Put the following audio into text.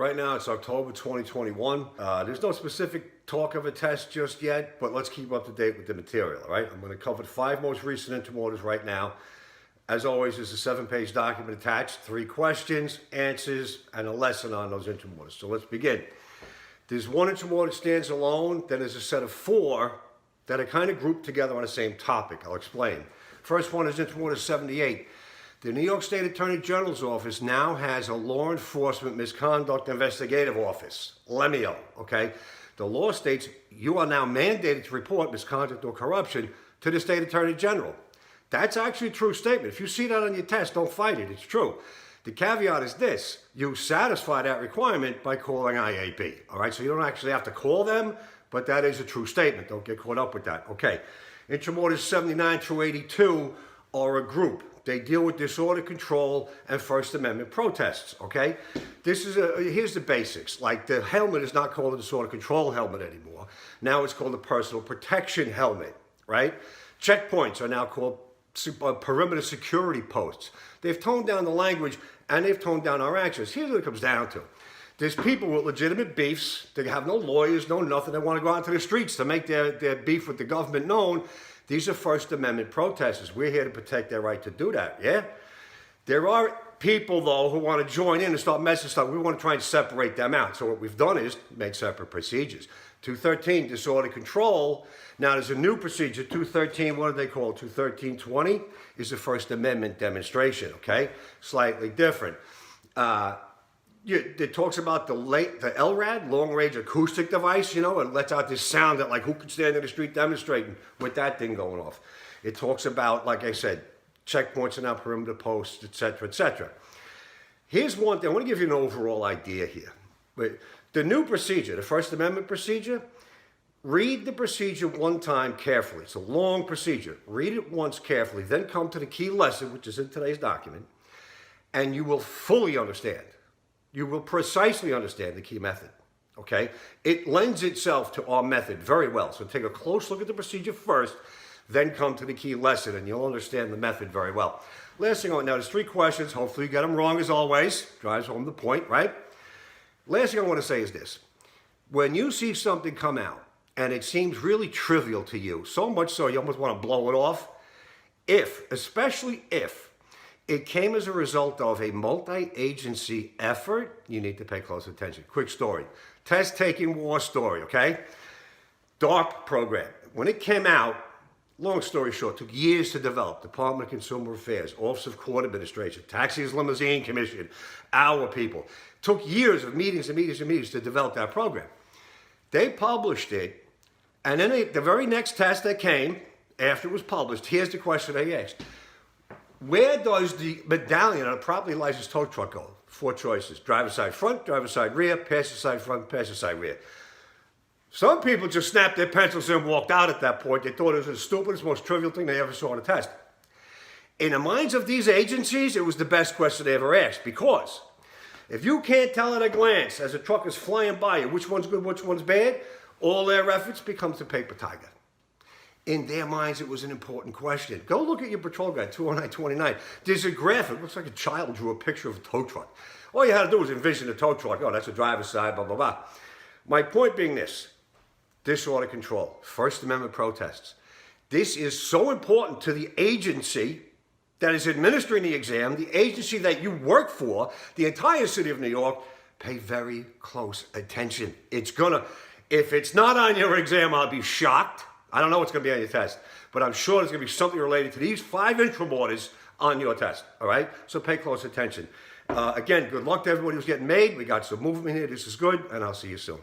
Right now it's October 2021. There's no specific talk of a test just yet, but let's keep up to date with the material, all right? I'm going to cover the 5 most recent interim orders right now. As always, there's a 7-page document attached, 3 questions, answers, and a lesson on those interim orders. So let's begin. There's one interim order that stands alone, then there's a set of 4 that are kind of grouped together on the same topic. I'll explain. First one is interim order 78. The New York State Attorney General's office now has a Law Enforcement Misconduct Investigative Office, LEMIO, okay? The law states you are now mandated to report misconduct or corruption to the State Attorney General. That's actually a true statement. If you see that on your test, don't fight it. It's true. The caveat is this: you satisfy that requirement by calling IAB, all right? So you don't actually have to call them, but that is a true statement. Don't get caught up with that. Okay. Interim orders 79 through 82 are a group. They deal with disorder control and First Amendment protests, okay? Here's the basics. Like, the helmet is not called a disorder control helmet anymore. Now it's called a personal protection helmet, right? Checkpoints are now called perimeter security posts. They've toned down the language and they've toned down our actions. Here's what it comes down to. There's people with legitimate beefs. They have no lawyers, no nothing. They want to go out to the streets to make their beef with the government known. These are First Amendment protesters. We're here to protect their right to do that, yeah? There are people, though, who want to join in and start messing stuff. We want to try and separate them out. So what we've done is made separate procedures. 213, disorder control. Now, there's a new procedure. 213, what do they call it? 213-20 is a First Amendment demonstration, okay? Slightly different. It talks about the LRAD, long-range acoustic device, you know, it lets out this sound that, like, who could stand in the street demonstrating with that thing going off. It talks about, like I said, checkpoints and now perimeter posts, etc., etc. Here's one thing. I want to give you an overall idea here. The new procedure, the First Amendment procedure, read the procedure one time carefully. It's a long procedure. Read it once carefully, then come to the key lesson, which is in today's document, and you will fully understand. You will precisely understand the key method, okay? It lends itself to our method very well. So take a close look at the procedure first, then come to the key lesson, and you'll understand the method very well. Last thing, now there's 3 questions. Hopefully you get them wrong as always. Drives home the point, right? Last thing I want to say is this. When you see something come out, and it seems really trivial to you, so much so you almost want to blow it off, especially if, it came as a result of a multi-agency effort, you need to pay close attention. Quick story. Test-taking war story, okay? DARP program. When it came out, long story short, took years to develop. Department of Consumer Affairs, Office of Court Administration, Taxis Limousine Commission, our people. Took years of meetings and meetings and meetings to develop that program. They published it, and then the very next test that came, after it was published, here's the question they asked. Where does the medallion on a properly licensed tow truck go? 4 choices. Driver's side front, driver's side rear, passenger side front, passenger side rear. Some people just snapped their pencils and walked out at that point. They thought it was the stupidest, most trivial thing they ever saw on a test. In the minds of these agencies, it was the best question they ever asked, because if you can't tell at a glance as a truck is flying by you which one's good, which one's bad, all their efforts becomes the paper tiger. In their minds, it was an important question. Go look at your patrol guide, 20929. There's a graphic. It looks like a child drew a picture of a tow truck. All you had to do was envision a tow truck. Oh, that's a driver's side, blah, blah, blah. My point being this: disorder control, First Amendment protests. This is so important to the agency that is administering the exam, the agency that you work for, the entire city of New York. Pay very close attention. If it's not on your exam, I'll be shocked. I don't know what's going to be on your test, but I'm sure there's going to be something related to these 5 interim orders on your test, all right? So pay close attention. Again, good luck to everybody who's getting made. We got some movement here. This is good, and I'll see you soon.